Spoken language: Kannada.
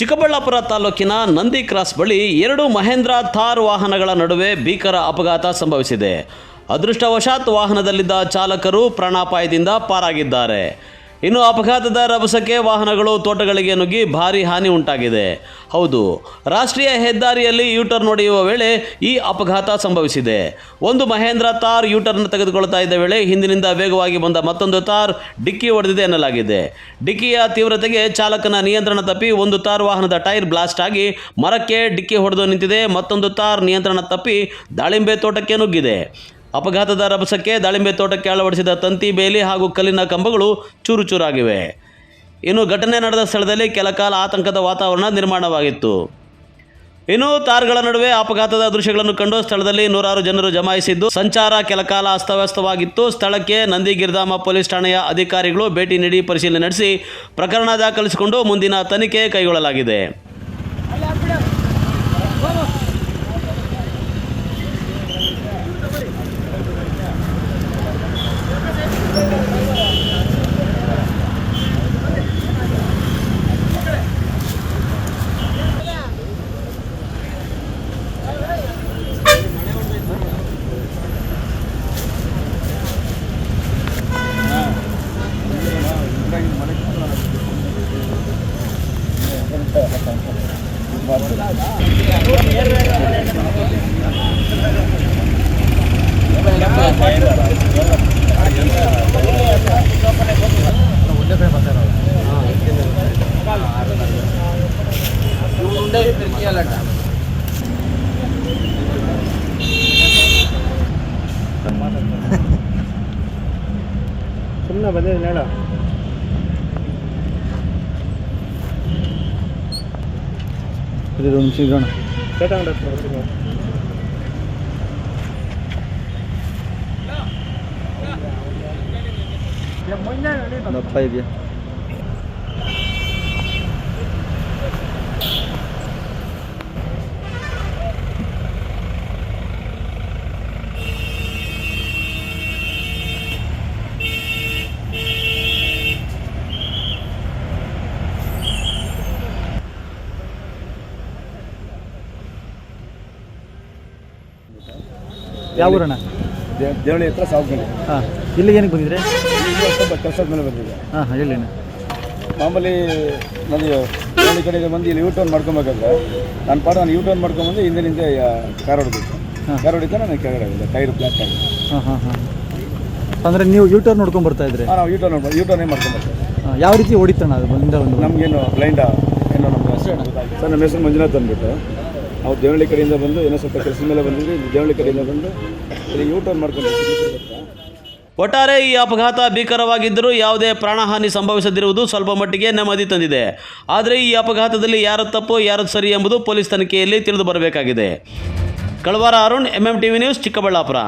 ಚಿಕ್ಕಬಳ್ಳಾಪುರ ತಾಲೂಕಿನ ನಂದಿ ಕ್ರಾಸ್ ಬಳಿ ಎರಡು ಮಹೇಂದ್ರ ಥಾರ್ ವಾಹನಗಳ ನಡುವೆ ಭೀಕರ ಅಪಘಾತ ಸಂಭವಿಸಿದೆ. ಅದೃಷ್ಟವಶಾತ್ ವಾಹನದಲ್ಲಿದ್ದ ಚಾಲಕರು ಪ್ರಾಣಾಪಾಯದಿಂದ ಪಾರಾಗಿದ್ದಾರೆ. ಇನ್ನು ಅಪಘಾತದ ರಭಸಕ್ಕೆ ವಾಹನಗಳು ತೋಟಗಳಿಗೆ ನುಗ್ಗಿ ಭಾರೀ ಹಾನಿ ಉಂಟಾಗಿದೆ. ಹೌದು, ರಾಷ್ಟ್ರೀಯ ಹೆದ್ದಾರಿಯಲ್ಲಿ ಯೂಟರ್ನ್ ಹೊಡೆಯುವ ವೇಳೆ ಈ ಅಪಘಾತ ಸಂಭವಿಸಿದೆ. ಒಂದು ಮಹೇಂದ್ರ ಥಾರ್ ಯೂಟರ್ನ್ ತೆಗೆದುಕೊಳ್ತಾ ಇದ್ದ ವೇಳೆ ಹಿಂದಿನಿಂದ ವೇಗವಾಗಿ ಬಂದ ಮತ್ತೊಂದು ಥಾರ್ ಡಿಕ್ಕಿ ಹೊಡೆದಿದೆ ಎನ್ನಲಾಗಿದೆ. ಡಿಕ್ಕಿಯ ತೀವ್ರತೆಗೆ ಚಾಲಕನ ನಿಯಂತ್ರಣ ತಪ್ಪಿ ಒಂದು ಥಾರ್ ವಾಹನದ ಟೈರ್ ಬ್ಲಾಸ್ಟ್ ಆಗಿ ಮರಕ್ಕೆ ಡಿಕ್ಕಿ ಹೊಡೆದು ನಿಂತಿದೆ. ಮತ್ತೊಂದು ಥಾರ್ ನಿಯಂತ್ರಣ ತಪ್ಪಿ ದಾಳಿಂಬೆ ತೋಟಕ್ಕೆ ನುಗ್ಗಿದೆ. ಅಪಘಾತದ ರಭಸಕ್ಕೆ ದಾಳಿಂಬೆ ತೋಟಕ್ಕೆ ಅಳವಡಿಸಿದ ತಂತಿ ಬೇಲಿ ಹಾಗೂ ಕಲ್ಲಿನ ಕಂಬಗಳು ಚೂರುಚೂರಾಗಿವೆ. ಇನ್ನು ಘಟನೆ ನಡೆದ ಸ್ಥಳದಲ್ಲಿ ಕೆಲಕಾಲ ಆತಂಕದ ವಾತಾವರಣ ನಿರ್ಮಾಣವಾಗಿತ್ತು. ಇನ್ನು ಥಾರ್ಗಳ ನಡುವೆ ಅಪಘಾತದ ದೃಶ್ಯಗಳನ್ನು ಕಂಡು ಸ್ಥಳದಲ್ಲಿ ನೂರಾರು ಜನರು ಜಮಾಯಿಸಿದ್ದು ಸಂಚಾರ ಕೆಲಕಾಲ ಅಸ್ತವ್ಯಸ್ತವಾಗಿತ್ತು. ಸ್ಥಳಕ್ಕೆ ನಂದಿಗಿರಿಧಾಮ ಪೊಲೀಸ್ ಠಾಣೆಯ ಅಧಿಕಾರಿಗಳು ಭೇಟಿ ನೀಡಿ ಪರಿಶೀಲನೆ ನಡೆಸಿ ಪ್ರಕರಣ ದಾಖಲಿಸಿಕೊಂಡು ಮುಂದಿನ ತನಿಖೆ ಕೈಗೊಳ್ಳಲಾಗಿದೆ. ಸುಮ್ಮನೆ ಬಂದಿದ್ದೀನಿ ಹೇಳ. ಇದು ನಿಮಿಷ ಇರೋಣ. ದಪ್ಪ ಇದೆಯಾ? ಯಾವ ಊರಣ್ಣ? ದೇವಳಿ ಹತ್ರ ಸಾವುಗಳಿ. ಹಾಂ, ಇಲ್ಲಿಗೆ ಏನಕ್ಕೆ ಬಂದಿದ್ರೆ? ಸ್ವಲ್ಪ ಕೆಲಸದ ಮೇಲೆ ಬಂದಿದೆ. ಹಾಂ ಹಾಂ, ಹೇಳಿ. ಮಾಮೂಲಿ ನಾನು ದೇವಳಿ ಕಡೆಗೆ ಬಂದು ಇಲ್ಲಿ ಯೂಟರ್ನ್ ಮಾಡ್ಕೊಬೇಕಾದ್ರೆ ನಾನು ಯೂಟರ್ನ್ ಮಾಡ್ಕೊಂಬಂದು ಹಿಂದಿನಿಂದ ಕಾರ್ ಹೊಡೆದಿತ್ತು. ಕಾರ್ ಹೊಡಿತಾ ನಾನು ಕೆಳಗಡೆ ಆಗಿದೆ, ಟೈರ್ ಬ್ಲಾಸ್ಟ್ ಆಗಿದೆ. ಹಾಂ ಹಾಂ ಹಾಂ. ಅಂದರೆ ನೀವು ಯೂಟರ್ನ್ ನೋಡ್ಕೊಂಡು ಬರ್ತಾ ಇದ್ರೆ? ಹಾಂ, ನಾವು ಯೂಟರ್ನೇ ಮಾಡ್ಕೊಂಬರ್ತೀವಿ. ಯಾವ ರೀತಿ ಹೊಡಿತಣ್ಣ ಅದು? ಬಂದ ಒಂದು ನಮಗೇನು ಬ್ಲೈಂಡ ಏನೋ ನಮ್ಮ ಸರ್, ನಮ್ಮ ಹೆಸರು ಮಂಜುನಾಥ್ ಅಂದ್ಬಿಟ್ಟು ನಾವು ದೇವಳಿ ಕಡೆಯಿಂದ ಬಂದು ಏನೋ ಸ್ವಲ್ಪ ಕೆಲಸದ ಮೇಲೆ ಬಂದಿದ್ವಿ. ದೇವಳಿ ಕಡೆಯಿಂದ ಬಂದು ಇಲ್ಲಿ ಯೂಟರ್ನ್ ಮಾಡ್ಕೊಂಡು. ಒಟ್ಟಾರೆ ಈ ಅಪಘಾತ ಭೀಕರವಾಗಿದ್ದರೂ ಯಾವುದೇ ಪ್ರಾಣಹಾನಿ ಸಂಭವಿಸದಿರುವುದು ಸ್ವಲ್ಪ ಮಟ್ಟಿಗೆ ನೆಮ್ಮದಿ ತಂದಿದೆ. ಆದರೆ ಈ ಅಪಘಾತದಲ್ಲಿ ಯಾರ ತಪ್ಪು ಯಾರು ಸರಿ ಎಂಬುದು ಪೊಲೀಸ್ ತನಿಖೆಯಲ್ಲಿ ತಿಳಿದು ಬರಬೇಕಾಗಿದೆ. ಕಳವಾರ ಅರುಣ್, MMTV ನ್ಯೂಸ್, ಚಿಕ್ಕಬಳ್ಳಾಪುರ.